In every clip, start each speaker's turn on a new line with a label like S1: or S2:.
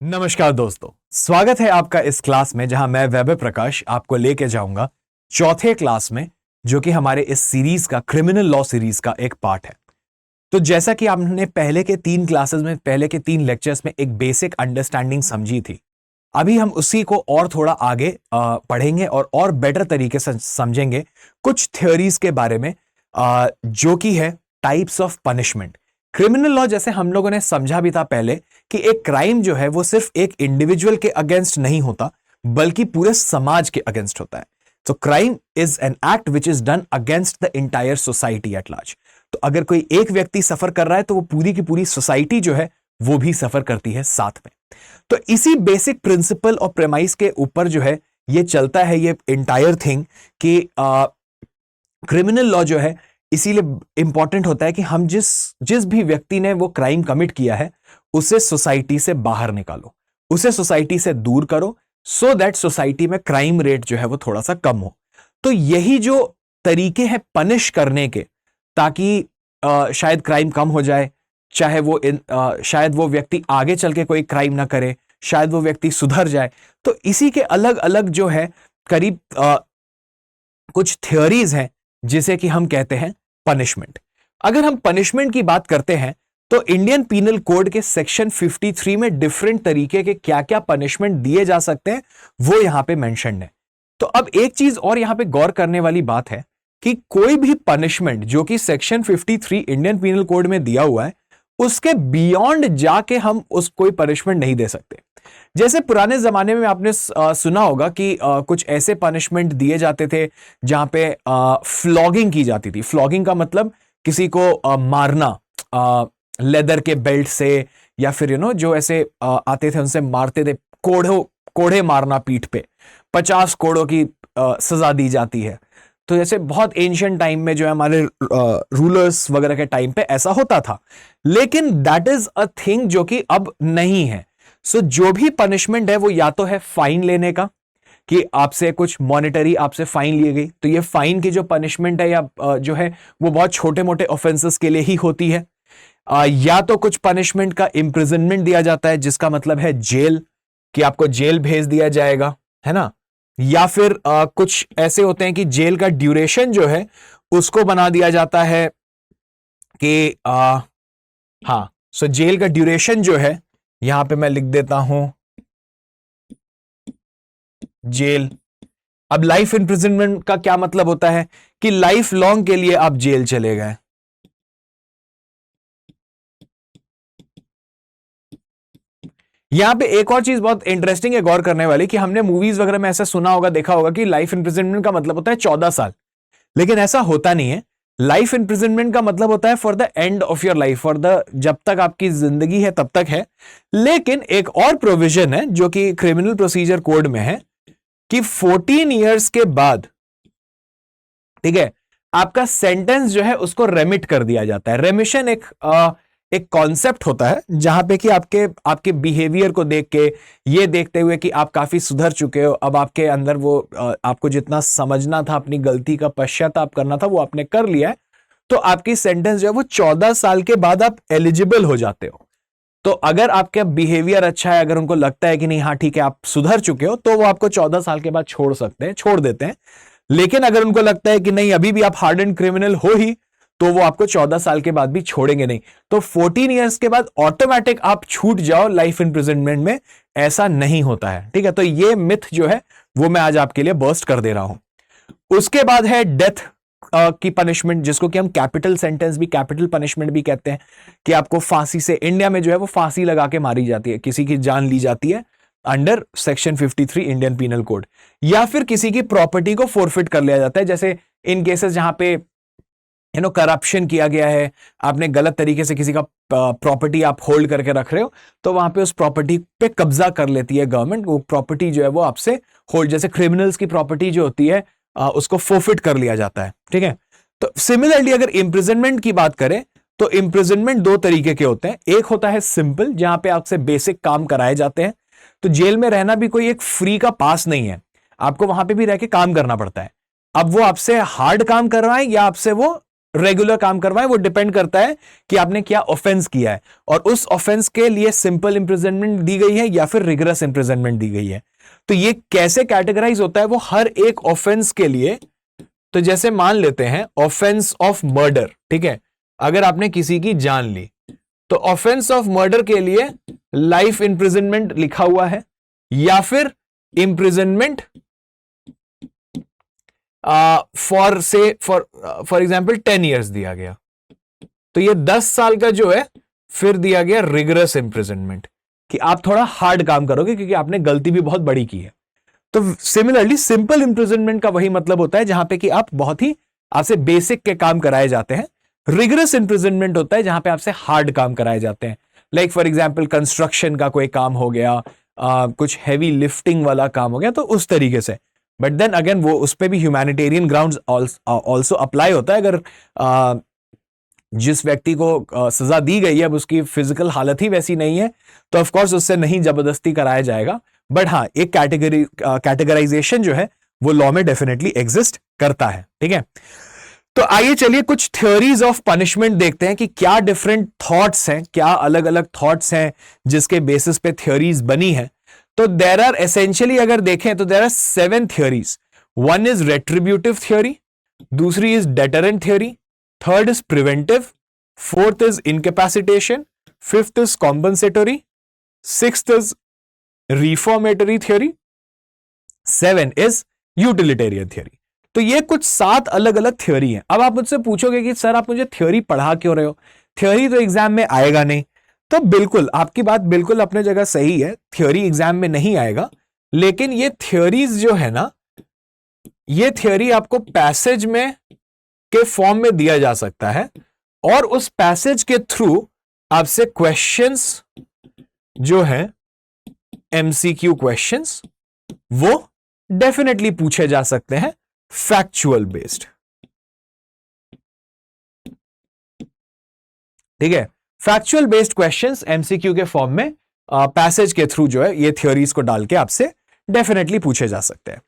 S1: नमस्कार दोस्तों, स्वागत है आपका इस क्लास में जहां मैं वैभव प्रकाश आपको लेके जाऊंगा चौथे क्लास में, जो कि हमारे इस सीरीज का क्रिमिनल लॉ सीरीज का एक पार्ट है। तो जैसा कि आपने पहले के 3 क्लासेस में, पहले के 3 लेक्चर्स में एक बेसिक अंडरस्टैंडिंग समझी थी, अभी हम उसी को और थोड़ा आगे पढ़ेंगे और बेटर तरीके से समझेंगे कुछ थ्योरीज के बारे में, जो कि है types of punishment. Criminal law जैसे हम लोगों ने समझा भी था पहले कि एक क्राइम जो है वो सिर्फ एक इंडिविजुअल के अगेंस्ट नहीं होता, बल्कि पूरे समाज के अगेंस्ट होता है। तो crime is an act which is done against the entire society at large. तो अगर कोई एक व्यक्ति सफर कर रहा है तो वो पूरी की पूरी सोसाइटी जो है वो भी सफर करती है साथ में। तो इसी बेसिक प्रिंसिपल और प्रेमाइस के ऊपर जो है ये चलता है, ये इंटायर थिंग कि क्रिमिनल लॉ जो है इसीलिए इंपॉर्टेंट होता है कि हम जिस भी व्यक्ति ने वो क्राइम कमिट किया है उसे सोसाइटी से बाहर निकालो, उसे सोसाइटी से दूर करो, सो दैट सोसाइटी में क्राइम रेट जो है वो थोड़ा सा कम हो। तो यही जो तरीके हैं पनिश करने के, ताकि शायद क्राइम कम हो जाए, चाहे वो शायद वो व्यक्ति आगे चल के कोई क्राइम ना करे, शायद वो व्यक्ति सुधर जाए। तो इसी के अलग अलग जो है करीब कुछ थ्योरीज हैं जिसे कि हम कहते हैं पनिशमेंट। अगर हम पनिशमेंट की बात करते हैं तो इंडियन पीनल कोड के सेक्शन 53 में डिफरेंट तरीके के क्या क्या पनिशमेंट दिए जा सकते हैं वो यहां पे मेंशन्ड है। तो अब एक चीज और यहां पे गौर करने वाली बात है कि कोई भी पनिशमेंट जो कि सेक्शन 53 इंडियन पीनल कोड में दिया हुआ है उसके बियॉन्ड जाके हम उस कोई पनिशमेंट नहीं दे सकते। जैसे पुराने जमाने में आपने सुना होगा कि कुछ ऐसे पनिशमेंट दिए जाते थे जहां पे फ्लॉगिंग की जाती थी। फ्लॉगिंग का मतलब किसी को मारना लेदर के बेल्ट से, या फिर जो ऐसे आते थे उनसे मारते थे, कोड़े मारना पीठ पे, 50 कोड़ों की सजा दी जाती है। तो जैसे बहुत एंशिएंट टाइम में जो है हमारे रूलर्स वगैरह के टाइम पे ऐसा होता था, लेकिन दैट इज अ थिंग जो कि अब नहीं है। सो जो भी पनिशमेंट है वो या तो है फाइन लेने का, कि आपसे कुछ मॉनेटरी आपसे फाइन ली गई, तो ये फाइन की जो पनिशमेंट है या जो है वो बहुत छोटे मोटे ऑफेंसेस के लिए ही होती है। या तो कुछ पनिशमेंट का इम्प्रिजनमेंट दिया जाता है जिसका मतलब है जेल, कि आपको जेल भेज दिया जाएगा, है ना। या फिर कुछ ऐसे होते हैं कि जेल का ड्यूरेशन जो है उसको बना दिया जाता है कि हाँ, सो जेल का ड्यूरेशन जो है यहां पे मैं लिख देता हूं जेल। अब लाइफ इम्प्रिजनमेंट का क्या मतलब होता है कि लाइफ लॉन्ग के लिए आप जेल चले गए। यहां पे एक और चीज बहुत इंटरेस्टिंग है गौर करने वाली, कि हमने मूवीज वगैरह में ऐसा सुना होगा, देखा होगा कि लाइफ इम्प्रिजनमेंट का मतलब होता है 14 साल, लेकिन ऐसा होता नहीं है। लाइफ इम्प्रिजनमेंट का मतलब होता है for the end of your life, for the जब तक आपकी जिंदगी है तब तक है। लेकिन एक और प्रोविजन है जो कि क्रिमिनल प्रोसीजर कोड में है कि 14 ईयर्स के बाद, ठीक है, आपका सेंटेंस जो है उसको रेमिट कर दिया जाता है। रेमिशन एक कॉन्सेप्ट होता है जहां पे कि आपके बिहेवियर को देख के, ये देखते हुए कि आप काफी सुधर चुके हो, अब आपके अंदर वो आपको जितना समझना था, अपनी गलती का पश्चाताप करना था, वो आपने कर लिया है, तो आपकी सेंटेंस जो है वो 14 साल के बाद आप एलिजिबल हो जाते हो। तो अगर आपका बिहेवियर अच्छा है, अगर उनको लगता है कि नहीं हाँ ठीक है आप सुधर चुके हो, तो वो आपको 14 साल के बाद छोड़ देते हैं। लेकिन अगर उनको लगता है कि नहीं अभी भी आप हार्ड एंड क्रिमिनल हो ही, तो वो आपको 14 साल के बाद भी छोड़ेंगे नहीं। तो 14 ईयर्स के बाद ऑटोमेटिक आप छूट जाओ लाइफ इम्प्रिजनमेंट में, ऐसा नहीं होता है। ठीक है, तो ये मिथ जो है वो मैं आज आपके लिए बर्स्ट कर दे रहा हूं। उसके बाद है डेथ की पनिशमेंट, जिसको कि हम कैपिटल सेंटेंस भी, कैपिटल पनिशमेंट भी कहते हैं, कि आपको फांसी से, इंडिया में जो है वो फांसी लगा के मारी जाती है, किसी की जान ली जाती है under section 53 Indian penal code. या फिर किसी की प्रॉपर्टी को फोरफिट कर लिया जाता है, जैसे इन केसेस जहां पे करप्शन किया गया है, आपने गलत तरीके से किसी का प्रॉपर्टी आप होल्ड करके रख रहे हो, तो वहां पे उस प्रॉपर्टी पे कब्जा कर लेती है गवर्नमेंट, वो प्रॉपर्टी जो है वो आपसे होल्ड, जैसे क्रिमिनल्स की प्रॉपर्टी जो होती है उसको फोरफिट कर लिया जाता है। ठीक है, तो सिमिलरली अगर इम्प्रिजनमेंट की बात करें तो इम्प्रिजनमेंट दो तरीके के होते हैं। एक होता है सिंपल, जहां पे आपसे बेसिक काम कराए जाते हैं। तो जेल में रहना भी कोई एक फ्री का पास नहीं है, आपको वहां पे भी रह के काम करना पड़ता है। अब वो आपसे हार्ड काम कर रहा है या आपसे वो रेगुलर काम करवाएं, वो डिपेंड करता है कि आपने क्या ऑफेंस किया है और उस ऑफेंस के लिए सिंपल इंप्रिजनमेंट दी गई है या फिर रिगरस इंप्रिजनमेंट दी गई है। तो ये कैसे कैटेगराइज होता है, वो हर एक ऑफेंस के लिए। तो जैसे मान लेते हैं ऑफेंस ऑफ मर्डर, ठीक है, अगर आपने किसी की जान ली तो ऑफेंस ऑफ मर्डर के लिए लाइफ इंप्रिजनमेंट लिखा हुआ है या फिर इंप्रिजनमेंट फॉर एग्जाम्पल 10 ईयर्स दिया गया, तो ये 10 साल का जो है फिर दिया गया रिगरस इंप्रिजनमेंट कि आप थोड़ा हार्ड काम करोगे क्योंकि आपने गलती भी बहुत बड़ी की है। तो सिमिलरली सिंपल इंप्रिजनमेंट का वही मतलब होता है जहां पे कि आप बहुत ही आपसे बेसिक के काम कराए जाते हैं। रिगरस इंप्रिजनमेंट होता है जहां पे आपसे हार्ड काम कराए जाते हैं, लाइक फॉर एग्जांपल कंस्ट्रक्शन का कोई काम हो गया, कुछ हैवी लिफ्टिंग वाला काम हो गया, तो उस तरीके से। बट देन अगेन वो उस पे भी ह्यूमैनिटेरियन ग्राउंड्स ऑल्सो अप्लाई होता है। अगर जिस व्यक्ति को सजा दी गई है अब उसकी फिजिकल हालत ही वैसी नहीं है तो ऑफ कोर्स उससे नहीं जबरदस्ती कराया जाएगा। बट हाँ, एक कैटेगराइजेशन जो है वो लॉ में डेफिनेटली एग्जिस्ट करता है, ठीक है। तो आइए चलिए कुछ थ्योरीज ऑफ पनिशमेंट देखते हैं कि क्या डिफरेंट थॉट्स हैं, क्या अलग अलग थॉट्स हैं जिसके बेसिस पे थ्योरीज बनी है। तो देयर आर एसेंशियली अगर देखें तो there are 7 theories. One is retributive theory, दूसरी is deterrent theory, third is preventive, fourth is incapacitation, fifth is compensatory, sixth is reformatory theory, 7 is utilitarian theory. तो ये कुछ 7 अलग अलग थ्योरी हैं। अब आप मुझसे पूछोगे कि सर आप मुझे थ्योरी पढ़ा क्यों रहे हो, थ्योरी तो एग्जाम में आएगा नहीं। तो बिल्कुल आपकी बात बिल्कुल अपने जगह सही है, थ्योरी एग्जाम में नहीं आएगा, लेकिन ये थ्योरीज जो है ना, ये थ्योरी आपको पैसेज में के फॉर्म में दिया जा सकता है और उस पैसेज के थ्रू आपसे क्वेश्चंस जो है एमसीक्यू क्वेश्चंस वो डेफिनेटली पूछे जा सकते हैं फैक्चुअल बेस्ड, ठीक है। फैक्चुअल बेस्ड क्वेश्चंस एमसीक्यू के फॉर्म में पैसेज के थ्रू जो है ये थ्योरीज को डाल के आपसे डेफिनेटली पूछे जा सकते हैं।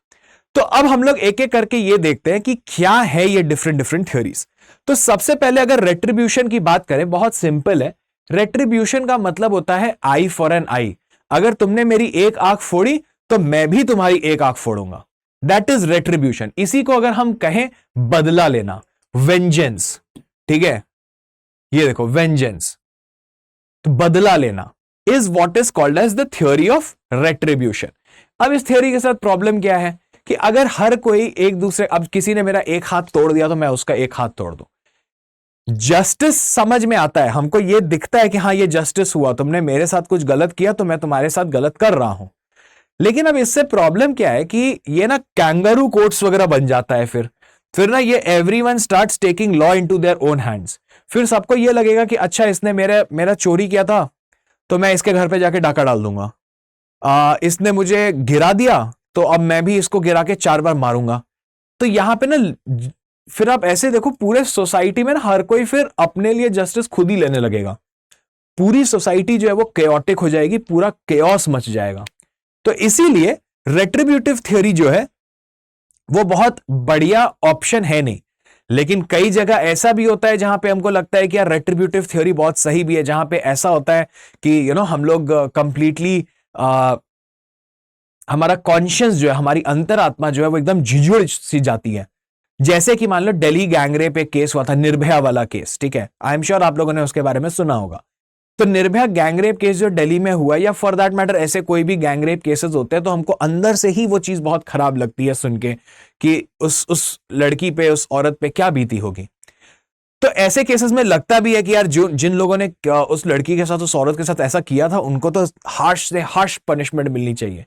S1: तो अब हम लोग एक एक करके ये देखते हैं कि क्या है ये डिफरेंट डिफरेंट थ्योरीज। तो सबसे पहले अगर रेट्रीब्यूशन की बात करें, बहुत सिंपल है। रेट्रीब्यूशन का मतलब होता है आई फॉर एन आई। अगर तुमने मेरी एक आंख फोड़ी तो मैं भी तुम्हारी एक आंख फोड़ूंगा, दैट इज रेट्रीब्यूशन। इसी को अगर हम कहें बदला लेना, वेंजेंस, ठीक है, ये देखो वेंजेंस, तो बदला लेना is what is called as the theory of retribution. अब इस थ्योरी के साथ प्रॉब्लम क्या है कि अगर हर कोई एक दूसरे, अब किसी ने मेरा एक हाथ तोड़ दिया तो मैं उसका एक हाथ तोड़ दूं, जस्टिस समझ में आता है, हमको ये दिखता है कि हाँ ये जस्टिस हुआ, तुमने मेरे साथ कुछ गलत किया तो मैं तुम्हारे साथ गलत कर रहा हूं। लेकिन अब इससे प्रॉब्लम क्या है कि ये ना कैंगारू कोर्ट्स वगैरह बन जाता है, फिर ना ये everyone starts taking law into their own hands. फिर सबको ये लगेगा कि अच्छा इसने मेरा चोरी किया था तो मैं इसके घर पे जाके डाका डाल दूंगा, इसने मुझे गिरा दिया तो अब मैं भी इसको गिरा के 4 बार मारूंगा। तो यहां पे ना फिर आप ऐसे देखो पूरे सोसाइटी में ना हर कोई फिर अपने लिए जस्टिस खुद ही लेने लगेगा, पूरी सोसाइटी जो है वो केओटिक हो जाएगी, पूरा केओस मच जाएगा। तो इसीलिए रेट्रीब्यूटिव थ्योरी जो है वो बहुत बढ़िया ऑप्शन है नहीं। लेकिन कई जगह ऐसा भी होता है जहां पे हमको लगता है कि यार रेट्रीब्यूटिव थ्योरी बहुत सही भी है, जहां पे ऐसा होता है कि हम लोग कंप्लीटली हमारा कॉन्शियस जो है, हमारी अंतरात्मा जो है वो एकदम झिझुड़ सी जाती है। जैसे कि मान लो दिल्ली गैंगरेप एक केस हुआ था, निर्भया वाला केस, ठीक है, आई एम श्योर आप लोगों ने उसके बारे में सुना होगा। तो निर्भया गैंगरेप केस जो दिल्ली में हुआ, या फॉर दैट मैटर ऐसे कोई भी गैंगरेप केसेस होते हैं, तो हमको अंदर से ही वो चीज बहुत खराब लगती है सुन के कि उस लड़की पे, उस औरत पे क्या बीती होगी। तो ऐसे केसेस में लगता भी है कि यार जिन लोगों ने उस लड़की के साथ, उस औरत के साथ ऐसा किया था, उनको तो हार्श से हार्श पनिशमेंट मिलनी चाहिए।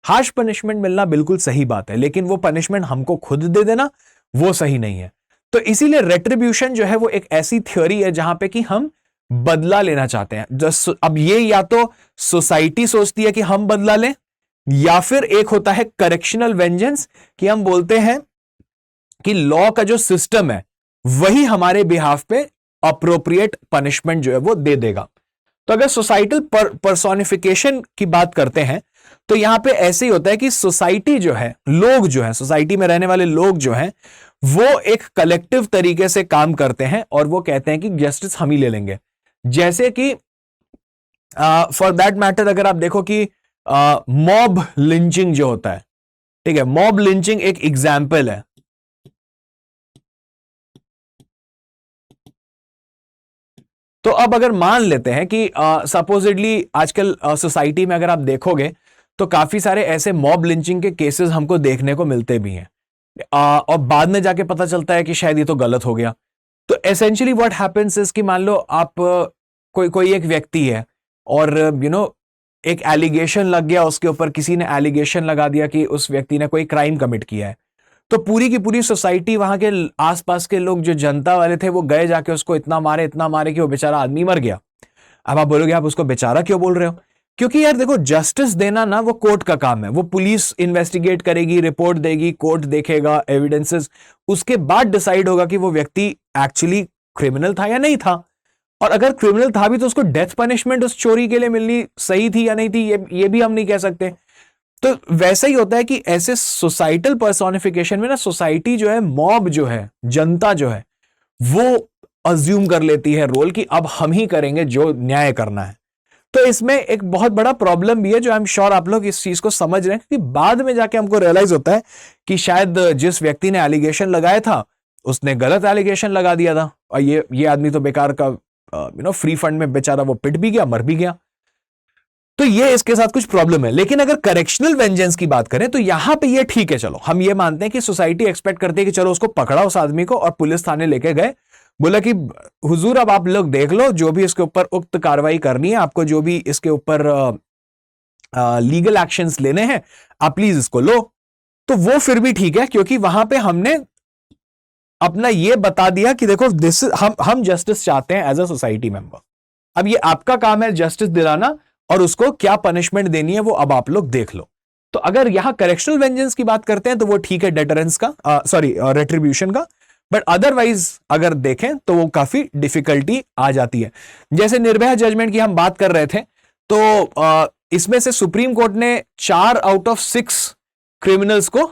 S1: हार्श पनिशमेंट मिलना बिल्कुल सही बात है, लेकिन वो पनिशमेंट हमको खुद दे देना वो सही नहीं है। तो इसीलिए रेट्रीब्यूशन जो है वो एक ऐसी थ्योरी है जहां पे कि हम बदला लेना चाहते हैं। अब ये या तो सोसाइटी सोचती है कि हम बदला लें, या फिर एक होता है करेक्शनल वेंजेंस, कि हम बोलते हैं कि लॉ का जो सिस्टम है वही हमारे बिहाफ पे अप्रोप्रिएट पनिशमेंट जो है वो दे देगा। तो अगर सोसाइटल पर्सोनिफिकेशन की बात करते हैं तो यहां पे ऐसे ही होता है कि सोसाइटी जो है, लोग जो है, सोसाइटी में रहने वाले लोग जो हैं, वो एक कलेक्टिव तरीके से काम करते हैं और वो कहते हैं कि जस्टिस हम ही ले लेंगे। जैसे कि फॉर दैट मैटर अगर आप देखो कि मॉब लिंचिंग जो होता है, ठीक है, मॉब लिंचिंग एक एग्जाम्पल है। तो अब अगर मान लेते हैं कि सपोजिटली आजकल सोसाइटी में अगर आप देखोगे तो काफी सारे ऐसे मॉब लिंचिंग के केसेस हमको देखने को मिलते भी हैं, और बाद में जाके पता चलता है कि शायद ये तो गलत हो गया। तो एसेंशियली व्हाट हैपेंस इज कि मान लो आप कोई कोई एक व्यक्ति है और एक एलिगेशन लग गया उसके ऊपर, किसी ने एलिगेशन लगा दिया कि उस व्यक्ति ने कोई क्राइम कमिट किया है। तो पूरी की पूरी सोसाइटी, वहां के आसपास के लोग जो जनता वाले थे वो गए जाके उसको इतना मारे कि वो बेचारा आदमी मर गया। अब आप बोलोगे आप उसको बेचारा क्यों बोल रहे हो? क्योंकि यार देखो, जस्टिस देना ना वो कोर्ट का काम है। वो पुलिस इन्वेस्टिगेट करेगी, रिपोर्ट देगी, कोर्ट देखेगा एविडेंसेस, उसके बाद डिसाइड होगा कि वो व्यक्ति एक्चुअली क्रिमिनल था या नहीं था। और अगर क्रिमिनल था भी तो उसको डेथ पनिशमेंट उस चोरी के लिए मिलनी सही थी या नहीं थी, ये भी हम नहीं कह सकते। तो वैसा ही होता है कि ऐसे सोसाइटल पर्सोनिफिकेशन में ना सोसाइटी जो है, मॉब जो है, जनता जो है, वो अज्यूम कर लेती है रोल कि अब हम ही करेंगे जो न्याय करना है। तो इसमें एक बहुत बड़ा प्रॉब्लम भी है जो आई एम श्योर आप लोग इस चीज को समझ रहे हैं, कि बाद में जाके हमको रियलाइज होता है कि शायद जिस व्यक्ति ने एलिगेशन लगाया था उसने गलत एलिगेशन लगा दिया था, और ये आदमी तो बेकार का फ्री फंड में बेचारा वो पिट भी गया, मर भी गया। तो ये इसके साथ कुछ प्रॉब्लम है। लेकिन अगर करेक्शनल वेंजेंस की बात करें तो यहां पे ये ठीक है, चलो हम ये मानते हैं कि सोसाइटी एक्सपेक्ट करती है कि चलो उसको पकड़ा उस आदमी को, और पुलिस थाने लेके गए, बोला कि हुजूर अब आप लोग देख लो, जो भी इसके ऊपर उक्त कार्रवाई करनी है, आपको जो भी इसके ऊपर लीगल एक्शंस लेने हैं, आप प्लीज इसको लो। तो वो फिर भी ठीक है, क्योंकि वहां पे हमने अपना ये बता दिया कि देखो दिस हम जस्टिस चाहते हैं एज अ सोसाइटी मेंबर। अब ये आपका काम है जस्टिस दिलाना, और उसको क्या पनिशमेंट देनी है वो अब आप लोग देख लो। तो अगर यहां करेक्शनल वेंजेंस की बात करते हैं तो वो ठीक है, डेटरेंस का, सॉरी रेट्रीब्यूशन का। बट अदरवाइज अगर देखें तो वो काफी डिफिकल्टी आ जाती है। जैसे निर्भया जजमेंट की हम बात कर रहे थे, तो इसमें से सुप्रीम कोर्ट ने 4 आउट ऑफ 6 क्रिमिनल्स को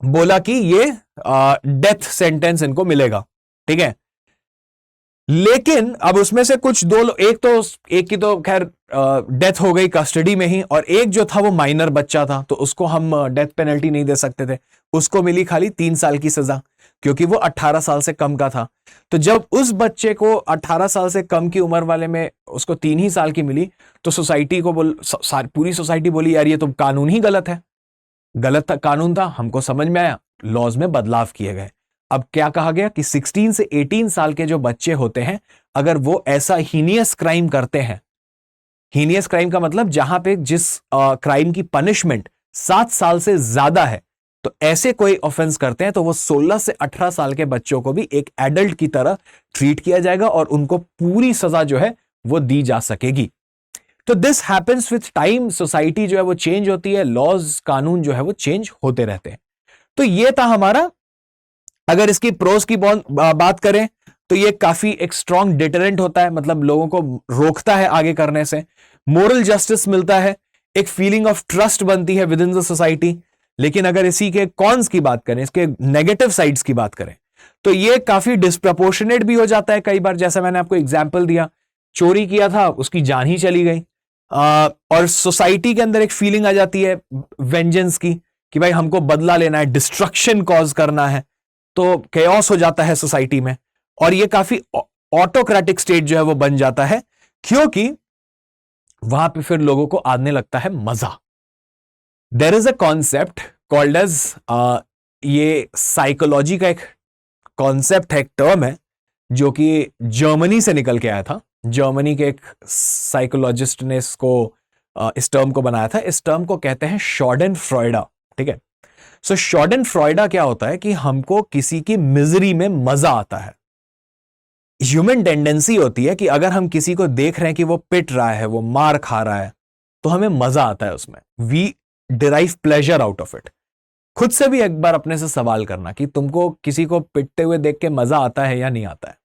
S1: बोला कि ये डेथ सेंटेंस इनको मिलेगा, ठीक है। लेकिन अब उसमें से कुछ एक की तो खैर डेथ हो गई कस्टडी में ही, और एक जो था वो माइनर बच्चा था, तो उसको हम डेथ पेनल्टी नहीं दे सकते थे, उसको मिली खाली 3 साल की सजा, क्योंकि वो 18 साल से कम का था। तो जब उस बच्चे को 18 साल से कम की उम्र वाले में उसको 3 ही साल की मिली, तो सोसाइटी को पूरी सोसाइटी बोली यार ये तो कानून ही गलत है, गलत कानून था। हमको समझ में आया, लॉज में बदलाव किए गए। अब क्या कहा गया कि 16 से 18 साल के जो बच्चे होते हैं, अगर वो ऐसा हीनियस क्राइम करते हैं, हीनियस क्राइम का मतलब जहां पे जिस क्राइम की पनिशमेंट 7 साल से ज्यादा है, तो ऐसे कोई ऑफेंस करते हैं तो वो 16 से 18 साल के बच्चों को भी एक एडल्ट की तरह ट्रीट किया जाएगा और उनको पूरी सजा जो है वो दी जा सकेगी। तो this happens with time, society जो है वो चेंज होती है, लॉज कानून जो है वो चेंज होते रहते हैं। तो ये था हमारा, अगर इसकी प्रोस की बात करें तो ये काफी एक स्ट्रॉन्ग डिटरेंट होता है, मतलब लोगों को रोकता है आगे करने से, मोरल जस्टिस मिलता है, एक फीलिंग ऑफ ट्रस्ट बनती है विद इन द सोसाइटी। लेकिन अगर इसी के कॉन्स की बात करें, इसके नेगेटिव साइड्स की बात करें, तो ये काफी डिस्प्रपोर्शनेट भी हो जाता है कई बार। जैसा मैंने आपको एग्जाम्पल दिया, चोरी किया था, उसकी जान ही चली गई, और सोसाइटी के अंदर एक फीलिंग आ जाती है वेंजेंस की कि भाई हमको बदला लेना है, डिस्ट्रक्शन कॉज करना है, तो केओस हो जाता है सोसाइटी में, और ये काफी ऑटोक्रेटिक स्टेट जो है वो बन जाता है, क्योंकि वहां पे फिर लोगों को आने लगता है मजा। There is a concept called as, ये साइकोलॉजी का एक कॉन्सेप्ट है, एक टर्म है जो कि जर्मनी से निकल के आया था। जर्मनी के एक साइकोलॉजिस्ट ने इस टर्म को बनाया था। इस टर्म को कहते हैं शॉर्डेनफ्रॉयडा, ठीक है। सो शॉर्डेनफ्रॉयडा क्या होता है कि हमको किसी की मिजरी में मजा आता है। ह्यूमन टेंडेंसी होती है कि अगर हम किसी को देख रहे हैं कि वो पिट रहा है, वो मार खा रहा है, तो हमें मजा आता है उसमें, we derive pleasure out of it. खुद से भी एक बार अपने से सवाल करना कि तुमको किसी को पिटते हुए देख के मजा आता है या नहीं आता है।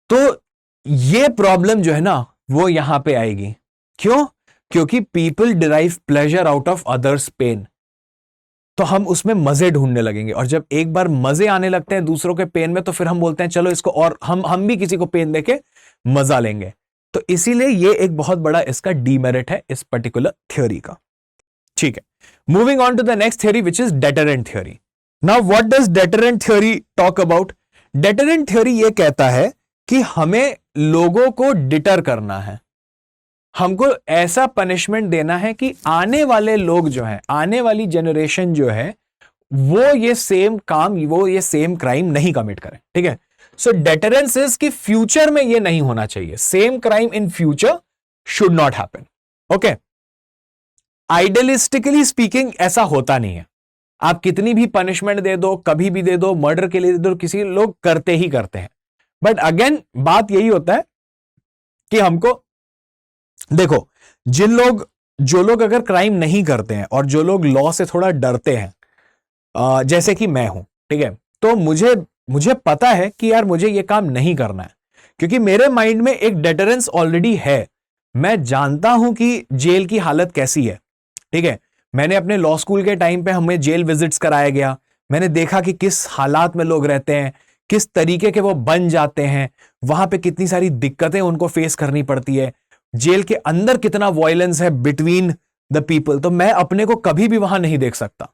S1: तो ये प्रॉब्लम जो है ना वो यहां पे आएगी। क्यों? क्योंकि people derive pleasure out of others pain. तो हम उसमें मजे ढूंढने लगेंगे, और जब एक बार मजे आने लगते हैं दूसरों के पेन में, तो फिर हम बोलते हैं चलो इसको, और हम भी किसी को पेन देके मजा लेंगे। तो इसीलिए ये एक बहुत बड़ा इसका डीमेरिट है इस पर्टिकुलर थ्योरी का। ठीक है, moving on to the next theory which is deterrent theory. Now what does deterrent theory talk about? Deterrent theory ये कहता है कि हमें लोगों को डिटर करना है, हमको ऐसा पनिशमेंट देना है कि आने वाले लोग जो है, आने वाली जनरेशन जो है, वो ये सेम काम, वो ये सेम क्राइम नहीं कमिट करें। ठीक है, सो डेटरेंस इज कि फ्यूचर में ये नहीं होना चाहिए, same crime in future should not happen. Okay, idealistically speaking ऐसा होता नहीं है, आप कितनी भी पनिशमेंट दे दो, कभी भी दे दो, मर्डर के लिए दे दो, किसी लोग करते ही करते हैं। बट अगेन बात यही होता है कि हमको देखो, जो लोग अगर क्राइम नहीं करते हैं और जो लोग लॉ से थोड़ा डरते हैं, जैसे कि मैं हूं, ठीक है, तो मुझे पता है कि यार मुझे ये काम नहीं करना है, क्योंकि मेरे माइंड में एक डेटरेंस ऑलरेडी है। मैं जानता हूं कि जेल की हालत कैसी है। ठीक है, मैंने अपने लॉ स्कूल के टाइम पे हमें जेल विजिट्स कराया गया, मैंने देखा कि किस हालात में लोग रहते हैं, किस तरीके के वो बन जाते हैं, वहां पे कितनी सारी दिक्कतें उनको फेस करनी पड़ती है, जेल के अंदर कितना वायलेंस है बिटवीन द पीपल। तो मैं अपने को कभी भी वहां नहीं देख सकता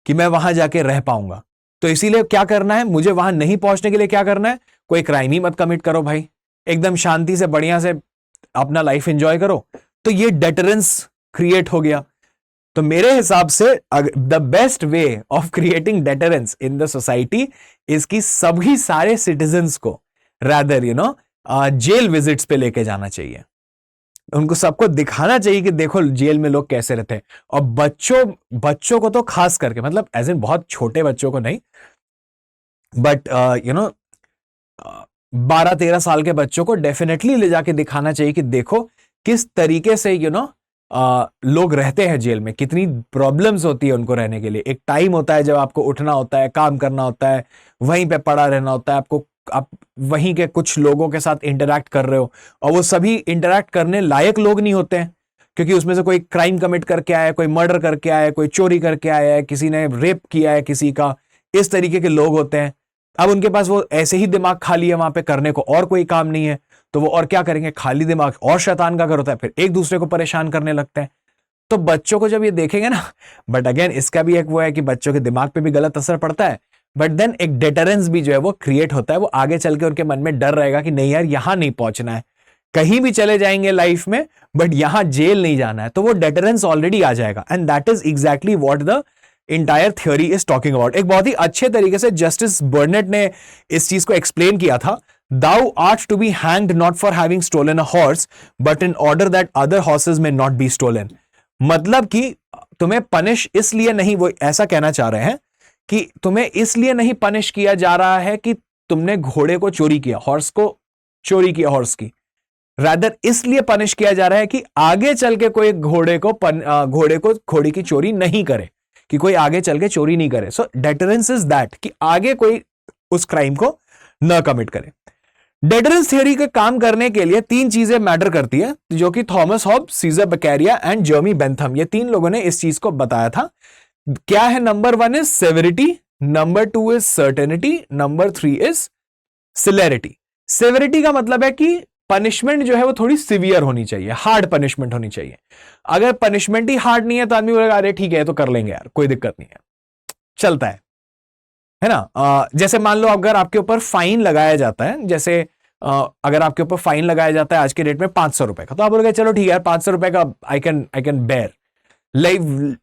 S1: कि मैं वहां जाके रह पाऊंगा। तो इसीलिए क्या करना है, मुझे वहां नहीं पहुंचने के लिए क्या करना है, कोई क्राइम ही मत कमिट करो भाई, एकदम शांति से बढ़िया से अपना लाइफ एंजॉय करो। तो ये डेटरेंस क्रिएट हो गया। तो मेरे हिसाब से the best way of creating deterrence in the society is कि सभी सारे सिटीजन्स को रादर जेल विजिट्स पे लेके जाना चाहिए, उनको सबको दिखाना चाहिए कि देखो जेल में लोग कैसे रहते हैं। और बच्चों को तो खास करके, मतलब एज इन बहुत छोटे बच्चों को नहीं, बट 12-13 साल के बच्चों को डेफिनेटली ले जाके दिखाना चाहिए कि देखो किस तरीके से लोग रहते हैं जेल में, कितनी प्रॉब्लम्स होती है उनको रहने के लिए। एक टाइम होता है जब आपको उठना होता है, काम करना होता है, वहीं पे पड़ा रहना होता है, आप वहीं के कुछ लोगों के साथ इंटरैक्ट कर रहे हो, और वो सभी इंटरैक्ट करने लायक लोग नहीं होते हैं, क्योंकि उसमें से कोई क्राइम कमिट करके आया है, कोई मर्डर करके आया है, कोई चोरी करके आया है, किसी ने रेप किया है किसी का, इस तरीके के लोग होते हैं। अब उनके पास वो ऐसे ही दिमाग खाली है वहां पे, करने को और कोई काम नहीं है, तो वो और क्या करेंगे, खाली दिमाग और शैतान का घर होता है, फिर एक दूसरे को परेशान करने लगते हैं। तो बच्चों को जब ये देखेंगे ना, बट अगेन इसका भी एक वो है कि बच्चों के दिमाग पे भी गलत असर पड़ता है, बट देन एक डेटरेंस भी जो है वो क्रिएट होता है। वो आगे चल के उनके मन में डर रहेगा कि नहीं यार यहां नहीं पहुंचना है, कहीं भी चले जाएंगे लाइफ में, बट यहां जेल नहीं जाना है। तो वो डेटरेंस ऑलरेडी आ जाएगा, and that is exactly what the entire theory is talking about. एक बहुत ही अच्छे तरीके से जस्टिस बर्नेट ने इस चीज को एक्सप्लेन किया था। Thou art to be hanged not for having stolen a horse, but in order that other horses may not be stolen. मतलब कि तुम्हें पनिश इसलिए नहीं, वो ऐसा कहना चाह रहे हैं कि तुम्हें इसलिए नहीं पनिश किया जा रहा है कि तुमने घोड़े को चोरी किया, हॉर्स को चोरी किया, हॉर्स की, रादर इसलिए पनिश किया जा रहा है कि आगे चल के कोई घोड़े की चोरी नहीं करे, कि कोई आगे चल के चोरी नहीं करे। सो डेटरेंस इज दैट कि आगे कोई उस क्राइम को न कमिट करे। डेटरेंस थ्योरी के काम करने के लिए 3 चीजें मैटर करती है, जो कि Thomas Hobbes, Cesare Beccaria and Jeremy Bentham, ये 3 लोगों ने इस चीज को बताया था। क्या है? Number 1 is severity, number 2 is certainty, number 3 is celerity. Severity का मतलब है कि पनिशमेंट जो है वो थोड़ी सिवियर होनी चाहिए, हार्ड पनिशमेंट होनी चाहिए। अगर पनिशमेंट ही हार्ड नहीं है तो आदमी बोलेगा अरे ठीक है तो कर लेंगे यार, कोई दिक्कत नहीं है, चलता है ना। जैसे मान लो अगर आपके ऊपर फाइन लगाया जाता है, जैसे अगर आपके ऊपर फाइन लगाया जाता है आज के डेट में 500 रुपए का, तो आप बोलोगे चलो ठीक है यार 500 रुपए का आई कैन बेयर, लाइक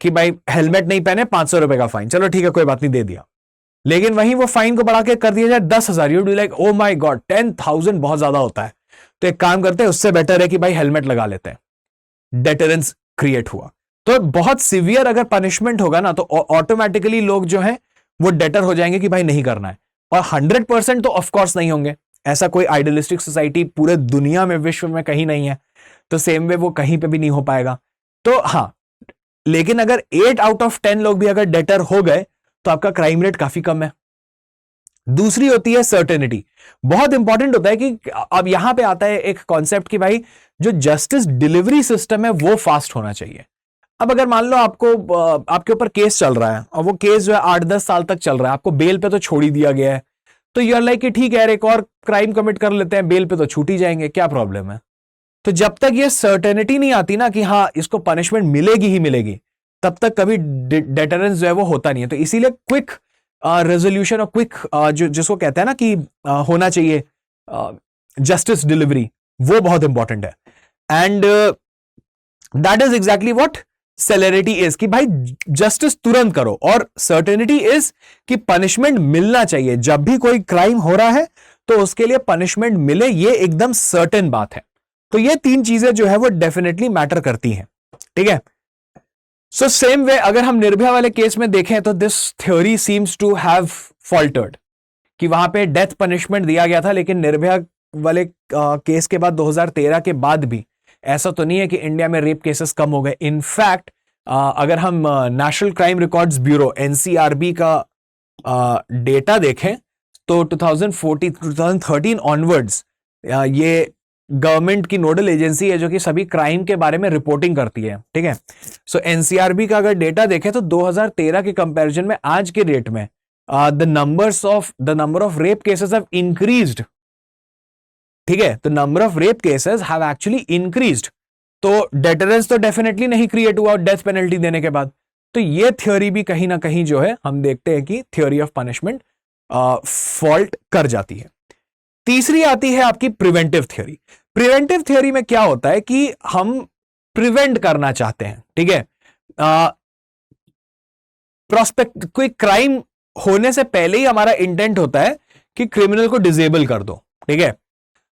S1: कि भाई हेलमेट नहीं पहने 500 रुपए का फाइन, चलो ठीक है कोई बात नहीं, दे दिया। लेकिन वहीं वो फाइन को बढ़ा के कर दिया जाए 10,000, you be like oh my God 10,000 बहुत ज्यादा होता है। तो एक काम करते हैं, उससे बेटर है कि भाई हेलमेट लगा लेते हैं। डेटरेंस क्रिएट हुआ। तो बहुत सीवियर अगर पनिशमेंट होगा ना, तो ऑटोमेटिकली लोग जो है वो डेटर हो जाएंगे कि भाई नहीं करना है। और 100% तो ऑफकोर्स नहीं होंगे, ऐसा कोई आइडियलिस्टिक सोसाइटी पूरे दुनिया में, विश्व में कहीं नहीं है, तो सेम वे वो कहीं पे भी नहीं हो पाएगा। तो हाँ, लेकिन अगर 8 आउट ऑफ 10 लोग भी अगर डेटर हो गए तो आपका क्राइम रेट काफी कम है। दूसरी होती है सर्टेनिटी। बहुत इंपॉर्टेंट होता है कि अब यहां पे आता है एक कॉन्सेप्ट कि भाई जो जस्टिस डिलीवरी सिस्टम है वो फास्ट होना चाहिए। अब अगर मान लो आपके ऊपर केस चल रहा है और वो केस जो है 8-10 साल तक चल रहा है, आपको बेल पे तो छोड़ ही दिया गया है, तो यू आर लाइक कि ठीक है यार एक और क्राइम कमिट कर लेते हैं, बेल पे तो छूट ही जाएंगे, क्या प्रॉब्लम है। तो जब तक ये सर्टेनिटी नहीं आती ना कि हाँ इसको पनिशमेंट मिलेगी ही मिलेगी, तब तक कभी डेटरेंस जो है वो होता नहीं है। तो इसीलिए क्विक रेजोल्यूशन और क्विक जो जिसको कहते हैं ना कि होना चाहिए जस्टिस डिलीवरी, वो बहुत इंपॉर्टेंट है। And that is exactly what celerity is, कि भाई जस्टिस तुरंत करो, और सर्टेनिटी इज कि पनिशमेंट मिलना चाहिए। जब भी कोई क्राइम हो रहा है तो उसके लिए पनिशमेंट मिले, ये एकदम सर्टेन बात है। तो ये तीन चीजें जो है वो डेफिनेटली मैटर करती हैं, ठीक है। सो सेम वे अगर हम निर्भया वाले केस में देखें तो this theory seems to have faltered, कि वहां पे डेथ पनिशमेंट दिया गया था, लेकिन निर्भया वाले केस के बाद 2013 के बाद भी ऐसा तो नहीं है कि इंडिया में रेप केसेस कम हो गए। इनफैक्ट अगर हम national crime records bureau NCRB का डेटा देखें तो 2013 ऑनवर्ड्स ये गवर्नमेंट की नोडल एजेंसी है जो कि सभी क्राइम के बारे में रिपोर्टिंग करती है, ठीक है। सो एनसीआरबी का अगर डेटा देखें तो 2013 के कंपैरिजन में आज के डेट में the number of rape cases have increased, ठीक है। तो number of rape cases have actually increased. तो डेटरेंस तो डेफिनेटली नहीं क्रिएट हुआ डेथ पेनल्टी देने के बाद। तो ये थ्योरी भी कहीं ना कहीं जो है हम देखते हैं कि थ्योरी ऑफ पनिशमेंट फॉल्ट कर जाती है। तीसरी आती है आपकी प्रिवेंटिव थ्योरी। प्रिवेंटिव थ्योरी में क्या होता है कि हम प्रिवेंट करना चाहते हैं, ठीक है। प्रोस्पेक्ट कोई क्राइम होने से पहले ही हमारा इंटेंट होता है कि क्रिमिनल को डिसेबल कर दो, ठीक है।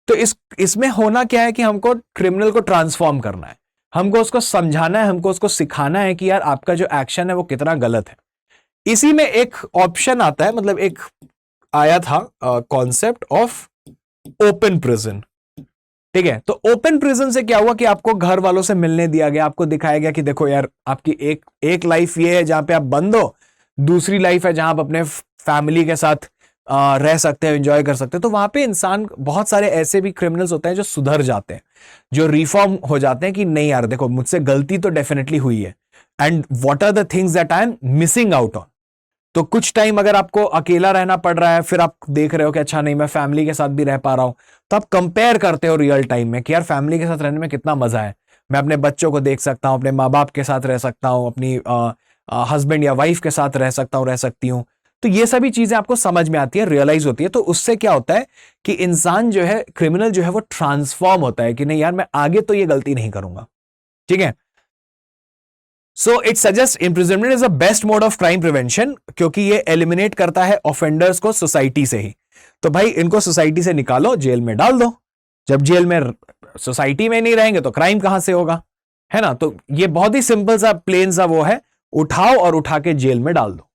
S1: तो इसमें होना क्या है कि हमको क्रिमिनल को ट्रांसफॉर्म करना है, हमको उसको समझाना है, हमको उसको सिखाना है कि यार आपका जो एक्शन है वो कितना गलत है। इसी में एक ऑप्शन आता है, मतलब एक आया था कॉन्सेप्ट ऑफ ओपन प्रिजन, ठीक है। तो ओपन प्रिजन से क्या हुआ कि आपको घर वालों से मिलने दिया गया, आपको दिखाया गया कि देखो यार आपकी एक लाइफ ये है जहां पे आप बंद हो, दूसरी लाइफ है जहां आप अपने फैमिली के साथ रह सकते हैं, एंजॉय कर सकते हैं। तो वहां पे इंसान, बहुत सारे ऐसे भी क्रिमिनल्स होते हैं जो सुधर जाते हैं, जो रिफॉर्म हो जाते हैं कि नहीं यार देखो मुझसे गलती तो डेफिनेटली हुई है, and what are the things that I am missing out on. तो कुछ टाइम अगर आपको अकेला रहना पड़ रहा है, फिर आप देख रहे हो कि अच्छा नहीं मैं फैमिली के साथ भी रह पा रहा हूं, तो आप कंपेयर करते हो रियल टाइम में कि यार फैमिली के साथ रहने में कितना मजा है, मैं अपने बच्चों को देख सकता हूं, अपने माँ बाप के साथ रह सकता हूं, अपनी हस्बैंड या वाइफ के साथ रह सकता हूं, रह सकती हूं। तो ये सभी चीजें आपको समझ में आती है, रियलाइज होती है। तो उससे क्या होता है कि इंसान जो है, क्रिमिनल जो है वो ट्रांसफॉर्म होता है कि नहीं यार मैं आगे तो ये गलती नहीं करूंगा, ठीक है। So it suggest imprisonment is the best mode of crime prevention, क्योंकि ये एलिमिनेट करता है ऑफेंडर्स को सोसाइटी से ही। तो भाई इनको सोसाइटी से निकालो, जेल में डाल दो। जब जेल में, सोसाइटी में नहीं रहेंगे तो क्राइम कहां से होगा, है ना। तो ये बहुत ही सिंपल सा प्लेन सा वो है, उठाओ और उठा के जेल में डाल दो,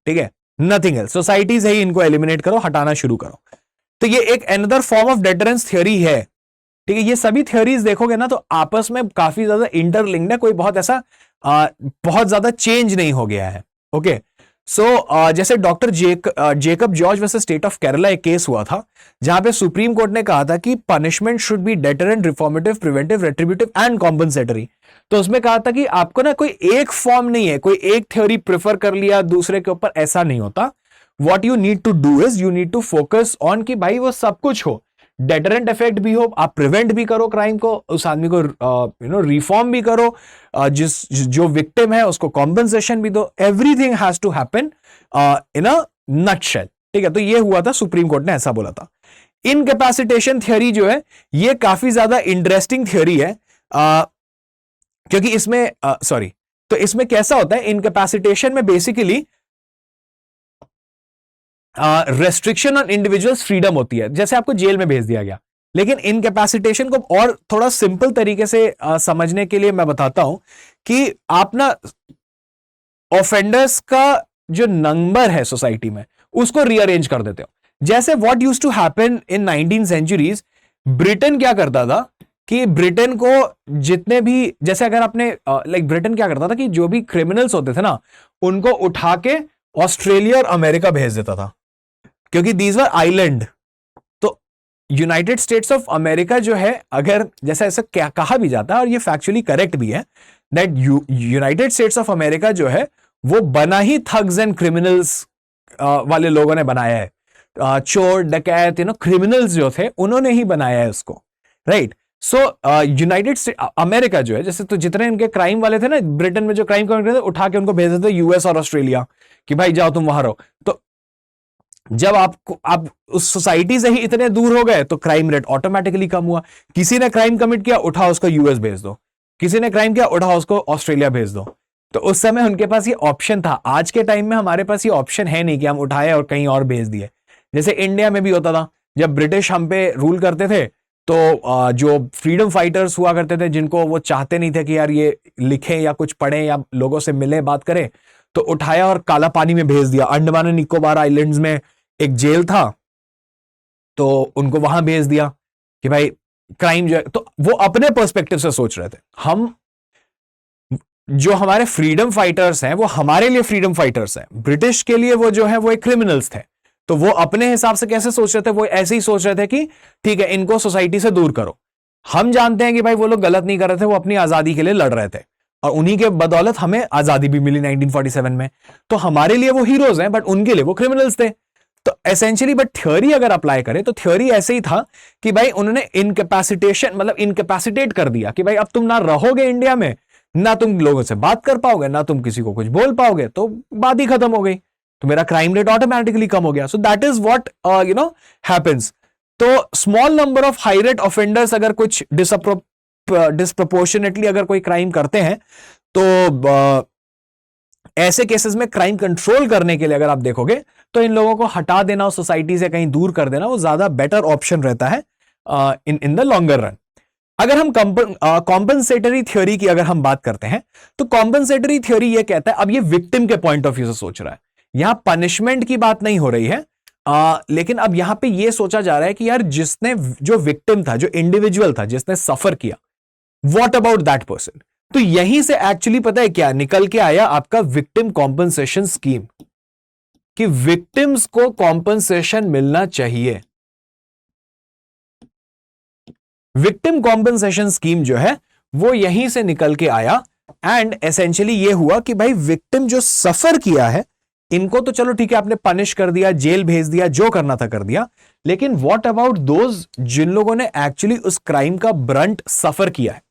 S1: ठीक है। नथिंग एल्स, सोसाइटी से ही इनको एलिमिनेट करो, हटाना शुरू करो। तो ये एक another form of deterrence theory है, ठीक है। ये सभी थ्योरीज देखोगे ना तो आपस में काफी ज्यादा इंटरलिंक्ड है, कोई बहुत ऐसा बहुत ज्यादा चेंज नहीं हो गया है, ओके। सो जैसे doctor Jacob George versus state of Kerala एक केस हुआ था जहां पे सुप्रीम कोर्ट ने कहा था कि punishment should be deterrent, reformative, preventive, retributive and compensatory. तो उसमें कहा था कि आपको ना कोई एक फॉर्म नहीं है, कोई एक थ्योरी प्रेफर कर लिया दूसरे के ऊपर, ऐसा नहीं होता। What you need to do is you need to focus on कि भाई वो सब कुछ हो, डेटरेंट इफेक्ट भी हो, आप प्रिवेंट भी करो क्राइम को, उस आदमी को रिफॉर्म भी करो, जो विक्टिम है उसको कॉम्पनसेशन भी दो। Everything has to happen in a nutshell, ठीक है। तो ये हुआ था, सुप्रीम कोर्ट ने ऐसा बोला था। इनकैपेसिटेशन थ्योरी जो है ये काफी ज्यादा इंटरेस्टिंग थ्योरी है, क्योंकि इसमें तो इसमें कैसा होता है, इनकैपेसिटेशन में basically restriction on individuals freedom होती है, जैसे आपको जेल में भेज दिया गया। लेकिन इनकैपेसिटेशन को और थोड़ा सिंपल तरीके से समझने के लिए मैं बताता हूं कि आप ना ऑफेंडर्स का जो नंबर है सोसाइटी में उसको रीअरेंज कर देते हो। जैसे what used to happen in 19 centuries, Britain क्या करता था कि ब्रिटेन को जितने भी, जैसे अगर आपने ब्रिटेन क्या करता था कि जो भी क्रिमिनल्स होते थे ना उनको उठा के ऑस्ट्रेलिया और अमेरिका भेज देता था, क्योंकि दीज वर आइलैंड। तो यूनाइटेड स्टेट्स ऑफ अमेरिका जो है, अगर जैसा ऐसा क्या कहा भी जाता है और ये फैक्चुअली करेक्ट भी है, that United states of America जो है वो बना ही थग्स एंड क्रिमिनल्स वाले लोगों ने बनाया है। चोर डकैत क्रिमिनल्स जो थे उन्होंने ही बनाया है उसको, राइट। सो यूनाइटेड स्टेट अमेरिका जो है, जैसे तो जितने इनके क्राइम वाले थे ना ब्रिटेन में, जो क्राइम कमिट करते थे उठा के उनको भेज देते यूएस और ऑस्ट्रेलिया कि भाई जाओ तुम वहां रहो। तो जब आप उस सोसाइटी से ही इतने दूर हो गए तो क्राइम रेट ऑटोमेटिकली कम हुआ। किसी ने क्राइम कमिट किया, उठाओ उसको यूएस भेज दो, किसी ने क्राइम किया, उठाओ उसको ऑस्ट्रेलिया भेज दो। तो उस समय उनके पास ये ऑप्शन था। आज के टाइम में हमारे पास ये ऑप्शन है नहीं कि हम उठाए और कहीं और भेज दिए। जैसे इंडिया में भी होता था, जब ब्रिटिश हम पे रूल करते थे तो जो फ्रीडम फाइटर्स हुआ करते थे, जिनको वो चाहते नहीं थे कि यार ये लिखें या कुछ पढ़ें या लोगों से मिले बात करें, तो उठाया और काला पानी में भेज दिया। अंडमान एंड निकोबार आइलैंड्स में एक जेल था, तो उनको वहां भेज दिया कि भाई क्राइम जो है, तो वो अपने पर्सपेक्टिव से सोच रहे थे। हम जो हमारे फ्रीडम फाइटर्स हैं वो हमारे लिए फ्रीडम फाइटर्स हैं, ब्रिटिश के लिए वो जो है वो एक क्रिमिनल्स थे। तो वो अपने हिसाब से कैसे सोच रहे थे, वो ऐसे ही सोच रहे थे कि ठीक है इनको सोसाइटी से दूर करो। हम जानते हैं कि भाई वो लोग गलत नहीं कर रहे थे, वो अपनी आजादी के लिए लड़ रहे थे और उन्हीं के बदौलत हमें आजादी भी मिली 1947 में। तो हमारे लिए वो हीरोज हैं बट उनके लिए वो क्रिमिनल्स थे। तो एसेंशियली बट थ्योरी अगर अप्लाई करें तो थ्योरी ऐसे ही था कि भाई उन्होंने इनकैपेसिटेशन मतलब इनकैपेसिटेट कर दिया कि भाई अब तुम ना रहोगे इंडिया में, ना तुम लोगों से बात कर पाओगे, ना तुम किसी को कुछ बोल पाओगे, तो बात ही खत्म हो गई, तो मेरा क्राइम रेट ऑटोमेटिकली कम हो गया। So that is what happens. तो small number of high rate offenders अगर कुछ डिसप्रोपोर्शनेटली अगर कोई क्राइम करते हैं तो ऐसे केसेस में क्राइम कंट्रोल करने के लिए अगर आप देखोगे तो इन लोगों को हटा देना और सोसाइटी से कहीं दूर कर देना वो ज्यादा बेटर ऑप्शन रहता है इन द लॉन्गर रन। अगर हम कॉम्पनसेटरी थ्योरी की अगर हम बात करते हैं तो कॉम्पनसेटरी थ्योरी ये कहता है, अब ये विक्टिम के पॉइंट ऑफ व्यू से सोच रहा है, यहां पनिशमेंट की बात नहीं हो रही है, लेकिन अब यहां पे ये सोचा जा रहा है कि यार जिसने जो विक्टिम था, जो इंडिविजुअल था, जिसने सफर किया, व्हाट अबाउट दैट पर्सन। तो यहीं से एक्चुअली पता है क्या निकल के आया आपका विक्टिम कॉम्पनसेशन स्कीम, कि विक्टिम्स को कॉम्पनसेशन मिलना चाहिए। विक्टिम कॉम्पनसेशन स्कीम जो है वो यहीं से निकल के आया एंड एसेंशियली ये हुआ कि भाई विक्टिम जो सफर किया है इनको तो चलो ठीक है आपने पनिश कर दिया, जेल भेज दिया, जो करना था कर दिया, लेकिन व्हाट अबाउट दोज जिन लोगों ने एक्चुअली उस क्राइम का ब्रंट सफर किया है,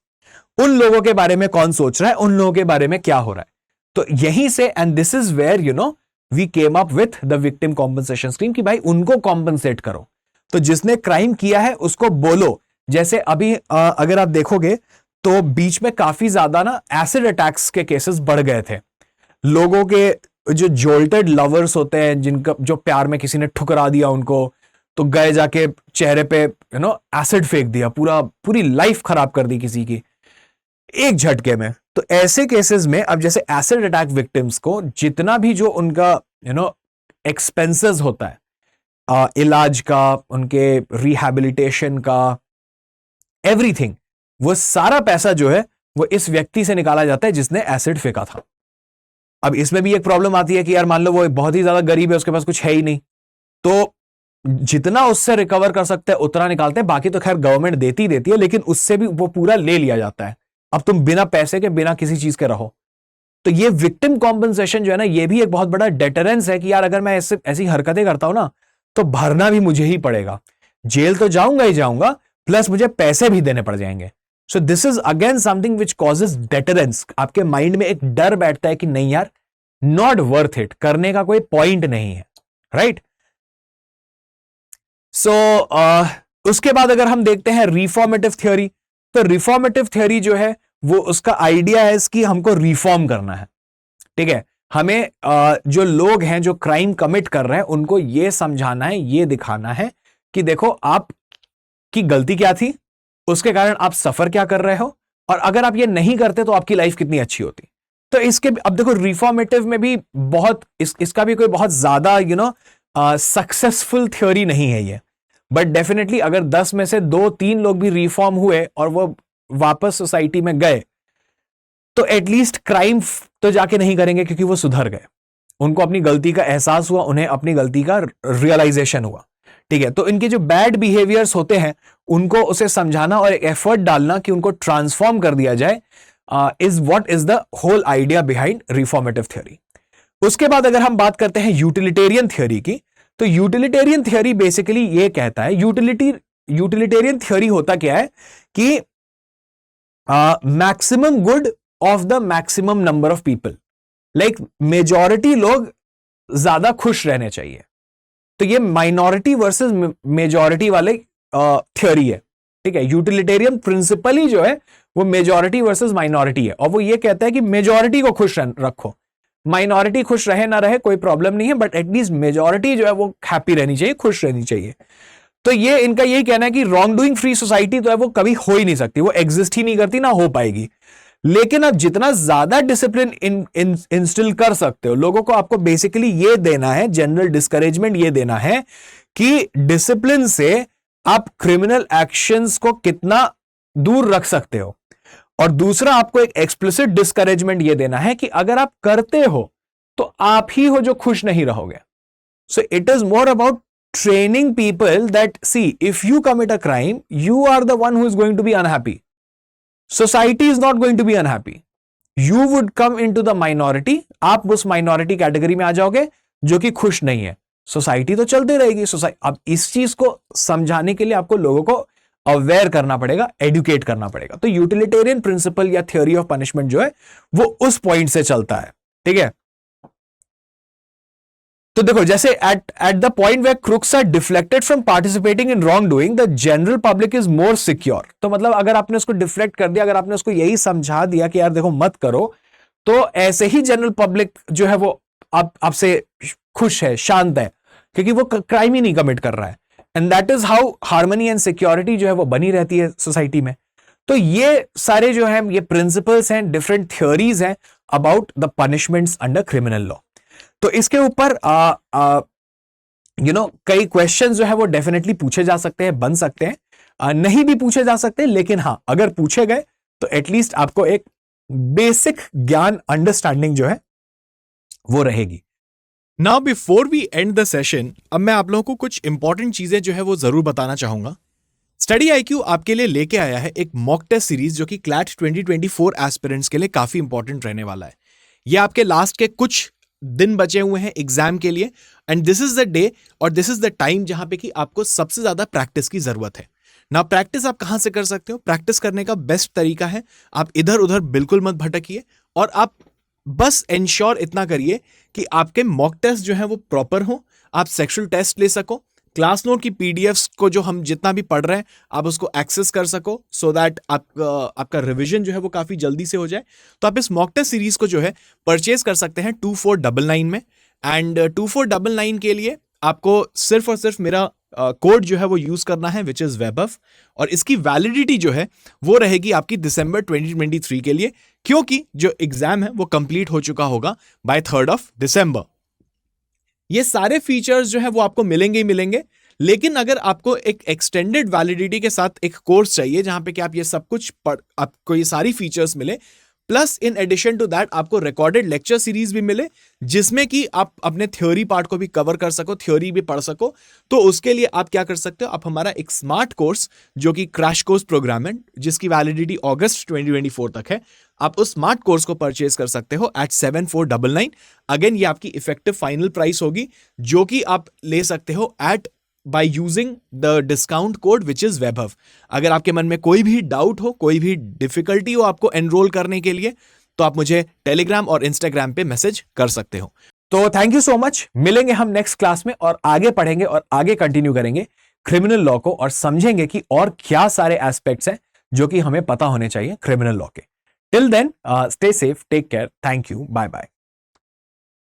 S1: उन लोगों के बारे में कौन सोच रहा है, उन लोगों के बारे में क्या हो रहा है। तो यहीं से and this is where we came up with the victim compensation scheme कि भाई उनको कॉम्पनसेट करो। तो जिसने क्राइम किया है उसको बोलो, जैसे अभी अगर आप देखोगे तो बीच में काफी ज्यादा ना एसिड अटैक्स के केसेस बढ़ गए थे। लोगों के जो जोल्टेड लवर्स होते हैं, जिनका जो प्यार में किसी ने ठुकरा दिया उनको, तो गए जाके चेहरे पे एसिड फेंक दिया, पूरी लाइफ खराब कर दी किसी की एक झटके में। तो ऐसे केसेस में अब जैसे एसिड अटैक विक्टिम्स को जितना भी जो उनका एक्सपेंसेस होता है, इलाज का, उनके रिहैबिलिटेशन का, एवरीथिंग, वो सारा पैसा जो है वो इस व्यक्ति से निकाला जाता है जिसने एसिड फेंका था। अब इसमें भी एक प्रॉब्लम आती है कि यार मान लो वो बहुत ही ज्यादा गरीब है, उसके पास कुछ है ही नहीं, तो जितना उससे रिकवर कर सकते हैं उतना निकालते हैं, बाकी तो खैर गवर्नमेंट देती है, लेकिन उससे भी वो पूरा ले लिया जाता है। अब तुम बिना पैसे के, बिना किसी चीज के रहो। तो ये विक्टिम कॉम्पनसेशन जो है ना, ये भी एक बहुत बड़ा डेटरेंस है कि यार अगर मैं ऐसी हरकतें करता हूं ना तो भरना भी मुझे ही पड़ेगा, जेल तो जाऊंगा ही जाऊंगा, प्लस मुझे पैसे भी देने पड़ जाएंगे। So this is again something which causes deterrence. आपके माइंड में एक डर बैठता है कि नहीं यार, नॉट वर्थ इट, करने का कोई पॉइंट नहीं है, राइट। सो उसके बाद अगर हम देखते हैं रिफॉर्मेटिव थ्योरी, तो रिफॉर्मेटिव थ्योरी जो है वो उसका आइडिया है कि हमको रिफॉर्म करना है, ठीक है। हमें जो लोग हैं जो क्राइम कमिट कर रहे हैं उनको ये समझाना है, ये दिखाना है कि देखो आप की गलती क्या थी, उसके कारण आप सफर क्या कर रहे हो, और अगर आप ये नहीं करते तो आपकी लाइफ कितनी अच्छी होती। तो इसके अब देखो रिफॉर्मेटिव में भी बहुत इसका भी कोई बहुत ज्यादा सक्सेसफुल थ्योरी नहीं है ये, बट डेफिनेटली अगर 10 में से 2-3 लोग भी रिफॉर्म हुए और वो वापस सोसाइटी में गए तो एटलीस्ट क्राइम तो जाके नहीं करेंगे क्योंकि वो सुधर गए, उनको अपनी गलती का एहसास हुआ, उन्हें अपनी गलती का रियलाइजेशन हुआ, ठीक है। तो इनके जो बैड बिहेवियर्स होते हैं उनको उसे समझाना और एक एफर्ट डालना कि उनको ट्रांसफॉर्म कर दिया जाए, is what is the whole idea behind reformative theory. उसके बाद अगर हम बात करते हैं यूटिलिटेरियन थ्योरी की, तो यूटिलिटेरियन थ्योरी बेसिकली ये कहता है, यूटिलिटेरियन थ्योरी होता क्या है कि maximum good of the maximum number of people, like majority लोग ज्यादा खुश रहने चाहिए। तो ये माइनॉरिटी वर्सेस मेजॉरिटी वाले थ्योरी है, ठीक है। यूटिलिटेरियन प्रिंसिपल ही जो है वो मेजॉरिटी वर्सेस माइनॉरिटी है, और वो ये कहता है कि मेजॉरिटी को खुश रखो, माइनॉरिटी खुश रहे ना रहे कोई प्रॉब्लम नहीं है, बट एटलीस्ट मेजॉरिटी जो है वो हैप्पी रहनी चाहिए, खुश रहनी चाहिए। तो ये इनका यही कहना है कि रॉन्ग डूइंग फ्री सोसाइटी तो है वो कभी हो ही नहीं सकती, वो एग्जिस्ट ही नहीं करती, ना हो पाएगी। लेकिन आप जितना ज्यादा डिसिप्लिन इंस्टिल कर सकते हो लोगों को, आपको बेसिकली ये देना है, जनरल डिस्करेजमेंट ये देना है कि डिसिप्लिन से आप क्रिमिनल एक्शंस को कितना दूर रख सकते हो। और दूसरा, आपको एक एक्सप्लिसिट डिस्करेजमेंट ये देना है कि अगर आप करते हो तो आप ही हो जो खुश नहीं रहोगे। So it is more about training people that, see, if you commit a crime, you are the one who is going to be unhappy. Society is not going to be unhappy. You would come into the minority. आप उस minority category में आ जाओगे जो कि खुश नहीं है। Society तो चलती रहेगी। अब इस चीज को समझाने के लिए आपको लोगों को अवेयर करना पड़ेगा, एडुकेट करना पड़ेगा। तो यूटिलिटेरियन प्रिंसिपल या थ्योरी ऑफ पनिशमेंट जो है वो उस पॉइंट से चलता है, ठीक है। तो देखो, जैसे at the point where crooks are deflected from participating in wrongdoing, the general public is more secure. तो मतलब अगर आपने उसको डिफ्लेक्ट कर दिया, अगर आपने उसको यही समझा दिया कि यार देखो मत करो, तो ऐसे ही जनरल पब्लिक जो है वो आपसे खुश है, शांत है, क्योंकि वो क्राइम ही नहीं कमिट कर रहा है। And that is how harmony and security जो है वो बनी रहती है सोसाइटी में। तो ये सारे जो है ये प्रिंसिपल्स हैं, डिफरेंट थ्योरीज हैं about the punishments under criminal law. तो इसके ऊपर कई क्वेश्चंस जो है वो डेफिनेटली पूछे जा सकते हैं, बन सकते हैं, नहीं भी पूछे जा सकते, लेकिन हाँ अगर पूछे गए तो एटलीस्ट आपको एक बेसिक ज्ञान, अंडरस्टैंडिंग जो है वो रहेगी।
S2: Now before we end the session, अब मैं आप लोगों को कुछ इंपॉर्टेंट चीजें जो है वो जरूर बताना चाहूंगा। स्टडी IQ आपके लिए लेके आया है एक मॉक टेस्ट सीरीज जो कि क्लैट 2024 एस्पिरेंट्स के लिए काफी इंपॉर्टेंट रहने वाला है। ये आपके लास्ट के कुछ दिन बचे हुए हैं एग्जाम के लिए, and this is the day और दिस इज द टाइम जहां पे कि आपको सबसे ज्यादा प्रैक्टिस की जरूरत है। ना प्रैक्टिस आप कहां से कर सकते हो? प्रैक्टिस करने का बेस्ट तरीका है, आप इधर उधर बिल्कुल मत भटकिए, और आप बस इंश्योर इतना करिए कि आपके मॉक टेस्ट जो है वो प्रॉपर हो, आप सेक्शुअल टेस्ट ले सको, क्लास नोट की PDFs को जो हम जितना भी पढ़ रहे हैं आप उसको एक्सेस कर सको, सो दैट आपका रिवीजन जो है वो काफी जल्दी से हो जाए। तो आप इस मॉक टेस्ट सीरीज को जो है परचेज कर सकते हैं 2499 में, एंड 2499 के लिए आपको सिर्फ और सिर्फ मेरा कोड जो है वो यूज करना है, विच इज वेबअफ, और इसकी वैलिडिटी जो है वो रहेगी आपकी दिसंबर 2023 के लिए, क्योंकि जो एग्जाम है वो कंप्लीट हो चुका होगा बाय 3rd of December। ये सारे फीचर्स जो है वो आपको मिलेंगे ही मिलेंगे, लेकिन अगर आपको एक एक्सटेंडेड वैलिडिटी के साथ एक कोर्स चाहिए जहां पे कि आप ये सब कुछ आपको ये सारी फीचर्स मिले, plus in addition to that आपको रिकॉर्डेड लेक्चर सीरीज भी मिले जिसमें कि आप अपने थ्योरी पार्ट को भी कवर कर सको, थ्योरी भी पढ़ सको, तो उसके लिए आप क्या कर सकते हो, आप हमारा एक स्मार्ट कोर्स जो कि क्रैश कोर्स प्रोग्राम है जिसकी वैलिडिटी अगस्त 2024 तक है, आप उस स्मार्ट कोर्स को परचेज कर सकते हो एट 7499। अगेन ये आपकी इफेक्टिव फाइनल प्राइस होगी जो कि आप ले सकते हो eight by using the discount code which is webhub। अगर आपके मन में कोई भी डाउट हो, कोई भी डिफिकल्टी हो आपको एनरोल करने के लिए, तो आप मुझे टेलीग्राम और इंस्टाग्राम पे मैसेज कर सकते हो।
S1: तो थैंक यू सो मच, मिलेंगे हम नेक्स्ट क्लास में और आगे पढ़ेंगे और आगे कंटिन्यू करेंगे क्रिमिनल लॉ को, और समझेंगे कि और क्या सारे एस्पेक्ट्स हैं जो कि हमें पता होने चाहिए क्रिमिनल लॉ के। Till then stay safe, take care, thank you, bye bye.